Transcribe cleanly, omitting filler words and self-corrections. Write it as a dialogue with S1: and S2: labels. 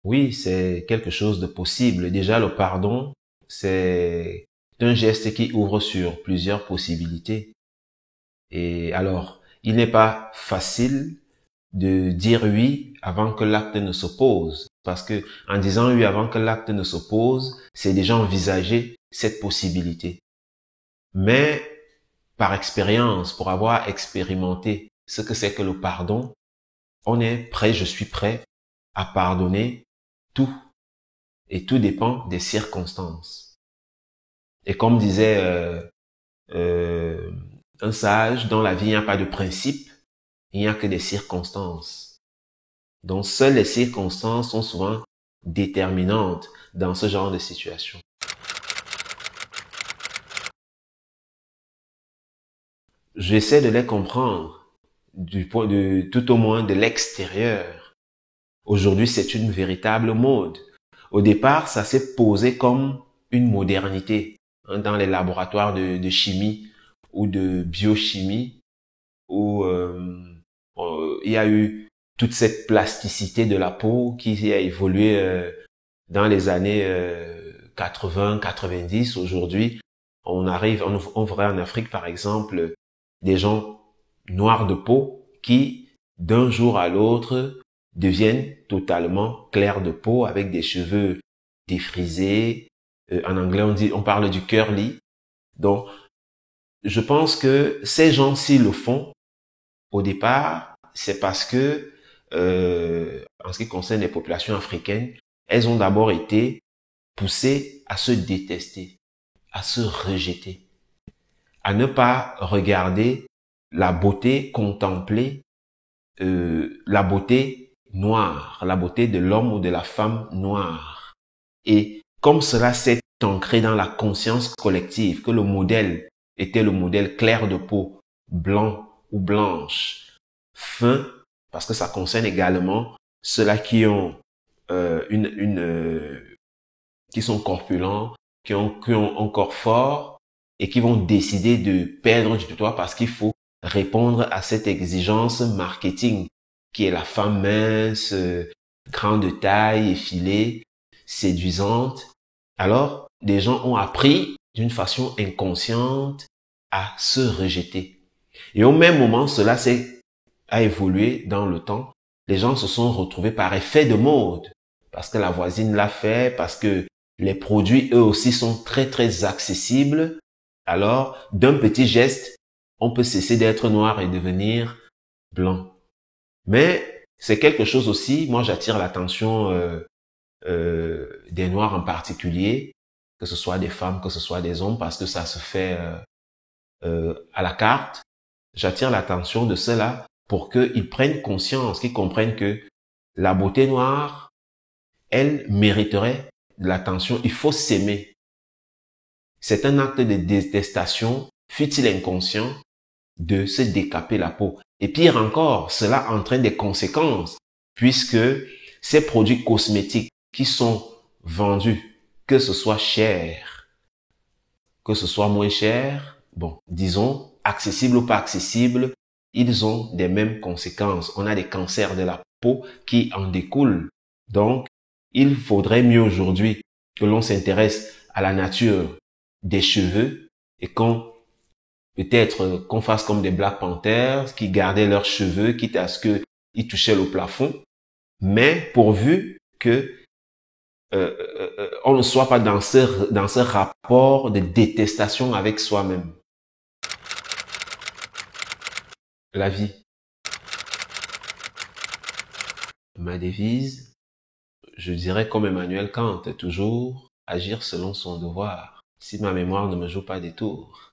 S1: Oui, c'est quelque chose de possible. Déjà, le pardon, c'est un geste qui ouvre sur plusieurs possibilités. Et alors, il n'est pas facile de dire oui avant que l'acte ne se pose. Parce que en disant oui avant que l'acte ne se pose, c'est déjà envisager cette possibilité. Mais par expérience, pour avoir expérimenté ce que c'est que le pardon, on est prêt, je suis prêt à pardonner tout. Et tout dépend des circonstances. Et comme disait euh, un sage, dans la vie, il n'y a pas de principe, il n'y a que des circonstances. Donc, seules les circonstances sont souvent déterminantes dans ce genre de situation. J'essaie de les comprendre du point de, tout au moins de l'extérieur. Aujourd'hui, c'est une véritable mode. Au départ, ça s'est posé comme une modernité dans les laboratoires de chimie ou de biochimie où il y a eu toute cette plasticité de la peau qui a évolué dans les années 80, 90. Aujourd'hui, on verrait en Afrique par exemple des gens noirs de peau qui d'un jour à l'autre deviennent totalement clairs de peau avec des cheveux défrisés. En anglais, on parle du curly. Donc, je pense que ces gens-ci le font au départ, c'est parce que, en ce qui concerne les populations africaines, elles ont d'abord été poussées à se détester, à se rejeter, à ne pas regarder la beauté, contempler la beauté noire, la beauté de l'homme ou de la femme noire. Et comme cela s'est ancré dans la conscience collective, que le modèle était le modèle clair de peau, blanc ou blanche, fin, parce que ça concerne également ceux-là qui ont qui sont corpulents, qui ont un corps fort et qui vont décider de perdre du poids parce qu'il faut répondre à cette exigence marketing qui est la femme mince, grande taille, effilée, séduisante. Alors, les gens ont appris d'une façon inconsciente à se rejeter. Et au même moment, a évolué dans le temps. Les gens se sont retrouvés par effet de mode, parce que la voisine l'a fait, parce que les produits, eux aussi, sont très, très accessibles. Alors, d'un petit geste, on peut cesser d'être noir et devenir blanc. Mais c'est quelque chose aussi, moi j'attire l'attention des Noirs en particulier, que ce soit des femmes, que ce soit des hommes, parce que ça se fait à la carte. J'attire l'attention de ceux-là pour qu'ils prennent conscience, qu'ils comprennent que la beauté noire, elle mériterait de l'attention. Il faut s'aimer. C'est un acte de détestation, fut-il inconscient, de se décaper la peau. Et pire encore, cela entraîne des conséquences, puisque ces produits cosmétiques qui sont vendus, que ce soit cher, que ce soit moins cher, bon, disons, accessible ou pas accessible, ils ont des mêmes conséquences. On a des cancers de la peau qui en découlent. Donc, il faudrait mieux aujourd'hui que l'on s'intéresse à la nature des cheveux et qu'on fasse comme des Black Panthers qui gardaient leurs cheveux, quitte à ce qu'ils touchaient le plafond, mais pourvu que on ne soit pas dans ce rapport de détestation avec soi-même. La vie. Ma devise, je dirais comme Emmanuel Kant, toujours agir selon son devoir, si ma mémoire ne me joue pas des tours.